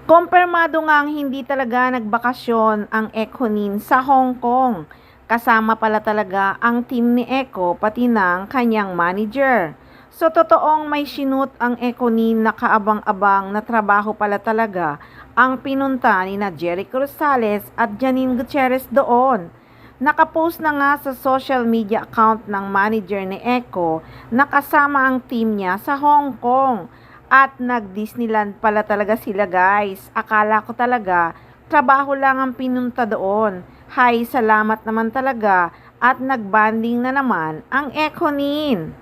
Kumpirmado ngang hindi talaga nagbakasyon ang Ekonin sa Hong Kong. Kasama pala talaga ang team ni Eko pati ng kanyang manager. So totoong may sinut ang Ekonin na kaabang-abang na trabaho pala talaga ang pinunta ni na Jericho Rosales at Janine Gutierrez doon. Nakapost na nga sa social media account ng manager ni Eko na kasama ang team niya sa Hong Kong. At nag-Disneyland pala talaga sila guys. Akala ko talaga, trabaho lang ang pinunta doon. Hay, salamat naman talaga. At nagbanding na naman ang Ekonin.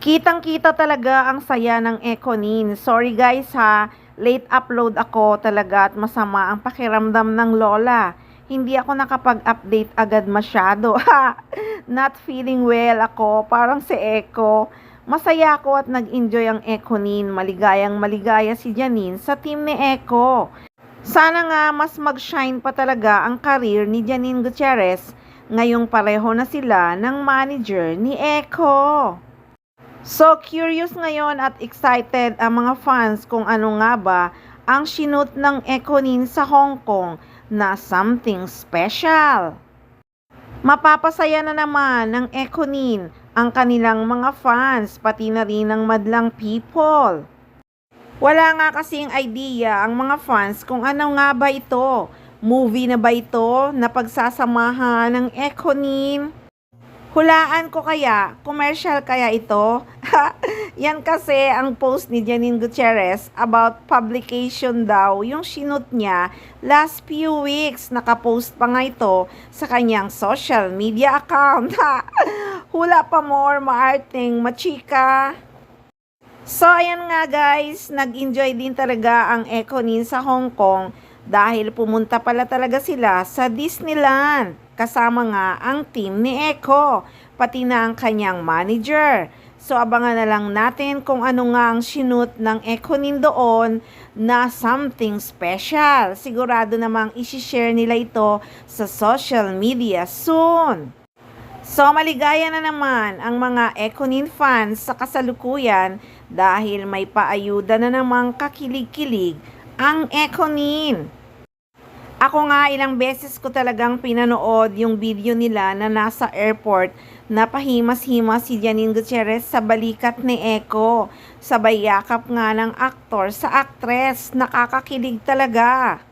Kitang-kita talaga ang saya ng Ekonin. Sorry guys ha, late upload ako talaga at masama ang pakiramdam ng lola. Hindi ako nakapag-update agad masyado. Not feeling well ako, parang si Eko. Masaya ako at nag-enjoy ang Ekonin. Maligayang maligaya si Janine sa team ni Eko. Sana nga mas mag-shine pa talaga ang career ni Janine Gutierrez ngayong pareho na sila ng manager ni Eko. So curious ngayon at excited ang mga fans kung ano nga ba ang sinut ng Ekonin sa Hong Kong na something special. Mapapasaya na naman ng Ekonin ang kanilang mga fans pati na rin ng madlang people. Wala nga kasing idea ang mga fans kung ano nga ba ito. Movie na ba ito na pagsasamahan ng Ekonin? Hulaan ko kaya, commercial kaya ito? Yan kasi ang post ni Janine Gutierrez about publication daw yung sinut niya last few weeks. Nakapost pa nga ito sa kanyang social media account. Hula pa more, maarting, machika. So ayan nga guys, nag-enjoy din talaga ang Ekonin sa Hong Kong dahil pumunta pala talaga sila sa Disneyland. Kasama nga ang team ni Eko, pati na ang kanyang manager. So abangan na lang natin kung ano nga ang sinut ng Ekonin doon na something special. Sigurado namang isi-share nila ito sa social media soon. So maligaya na naman ang mga Ekonin fans sa kasalukuyan dahil may paayuda na namang kakilig-kilig ang Ekonin. Ako nga ilang beses ko talagang pinanood yung video nila na nasa airport na pahimas-himas si Janine Gutierrez sa balikat ni Eko. Sabay yakap nga ng aktor sa aktres, nakakakilig talaga.